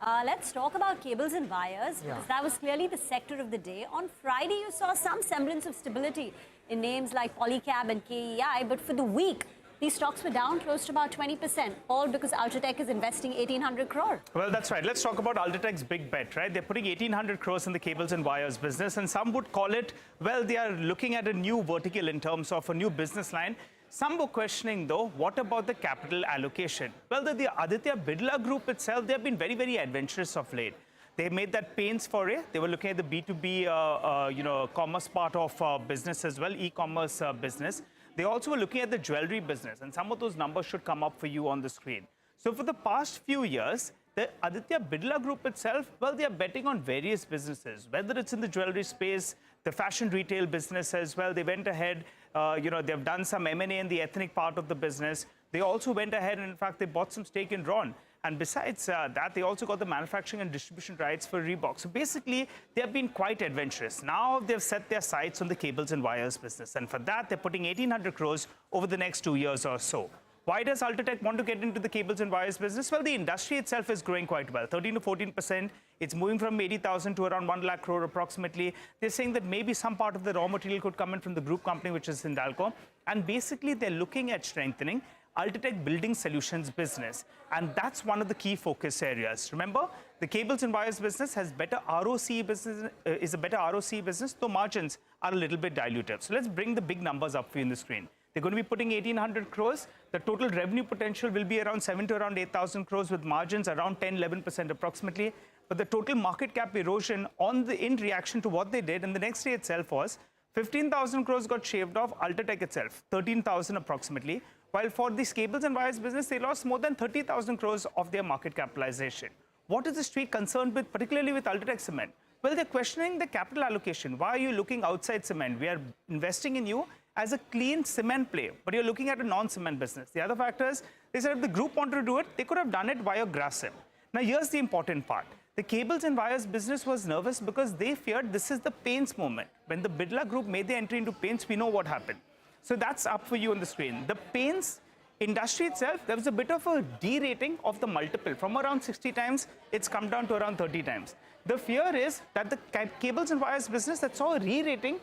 Let's talk about cables and wires, because that was clearly the sector of the day. On Friday, you saw some semblance of stability in names like Polycab and KEI, but for the week, these stocks were down close to about 20%, all because UltraTech is investing 1,800 crore. Well, that's right. Let's talk about UltraTech's big bet, right? They're putting 1,800 crores in the cables and wires business, and some would call it, well, they are looking at a new vertical in terms of a new business line. Some were questioning, though, what about the capital allocation? Well, the Aditya Birla Group itself, they have been very, very adventurous of late. They made that paints foray. They were looking at the B2B, commerce part of business as well, e-commerce business. They also were looking at the jewelry business, and some of those numbers should come up for you on the screen. So for the past few years, the Aditya Birla Group itself, well, they are betting on various businesses, whether it's in the jewelry space, the fashion retail business as well. They went ahead, they've done some M&A in the ethnic part of the business. They also went ahead and, in fact, they bought some stake in Ron. And besides that, they also got the manufacturing and distribution rights for Reebok. So basically, they have been quite adventurous. Now they've set their sights on the cables and wires business. And for that, they're putting 1,800 crores over the next 2 years or so. Why does UltraTech want to get into the cables and wires business? Well, the industry itself is growing quite well, 13 to 14%. It's moving from 80,000 to around 1 lakh crore approximately. They're saying that maybe some part of the raw material could come in from the group company, which is Hindalco. And basically, they're looking at strengthening UltraTech Building Solutions business, and that's one of the key focus areas. Remember, the cables and wires business has better ROC business, is a better ROC business, though margins are a little bit dilutive. So let's bring the big numbers up for you in the screen. They're going to be putting 1,800 crores. The total revenue potential will be around 7 to around 8,000 crores with margins around 10-11% approximately. But the total market cap erosion in reaction to what they did in the next day itself was 15,000 crores got shaved off, UltraTech itself, 13,000 approximately. While for these cables and wires business, they lost more than 30,000 crores of their market capitalization. What is the street concerned with, particularly with UltraTechCement? Well, they're questioning the capital allocation. Why are you looking outside cement? We are investing in you as a clean cement play, but you're looking at a non-cement business. The other factor is, they said if the group wanted to do it, they could have done it via Grasim. Now, here's the important part. The cables and wires business was nervous because they feared this is the paints moment. When the Birla Group made the entry into paints, we know what happened. So that's up for you on the screen. The paints industry itself, there was a bit of a derating of the multiple. From around 60 times, it's come down to around 30 times. The fear is that the cables and wires business that saw a re-rating,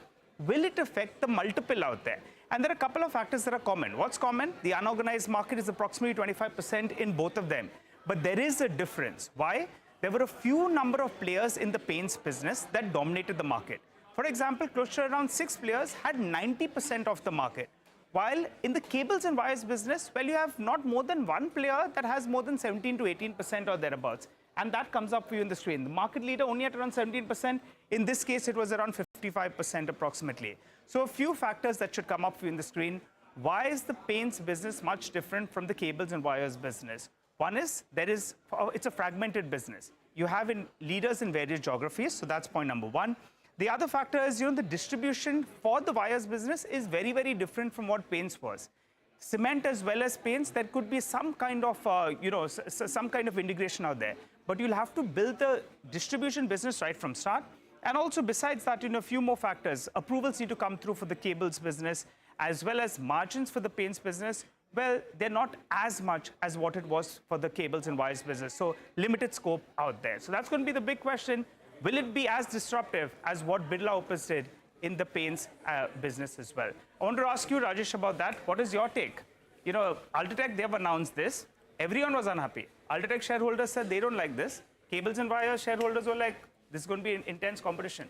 will it affect the multiple out there? And there are a couple of factors that are common. What's common? The unorganized market is approximately 25% in both of them. But there is a difference. Why? There were a few number of players in the paints business that dominated the market. For example, close to around 6 players had 90% of the market. While in the cables and wires business, well, you have not more than one player that has more than 17 to 18% or thereabouts. And that comes up for you in the screen. The market leader only at around 17%. In this case, it was around 55% approximately. So a few factors that should come up for you in the screen. Why is the paints business much different from the cables and wires business? One is, it's a fragmented business. You have leaders in various geographies, so that's point number one. The other factor is, the distribution for the wires business is very, very different from what paints was. Cement as well as paints, there could be some kind of, some kind of integration out there. But you'll have to build the distribution business right from start. And also, besides that, a few more factors. Approvals need to come through for the cables business, as well as margins for the paints business. Well, they're not as much as what it was for the cables and wires business. So limited scope out there. So that's going to be the big question. Will it be as disruptive as what Birla Opus did in the paints business as well? I want to ask you, Rajesh, about that. What is your take? UltraTech, they have announced this. Everyone was unhappy. UltraTech shareholders said they don't like this. Cables and wires shareholders were like, this is going to be an intense competition.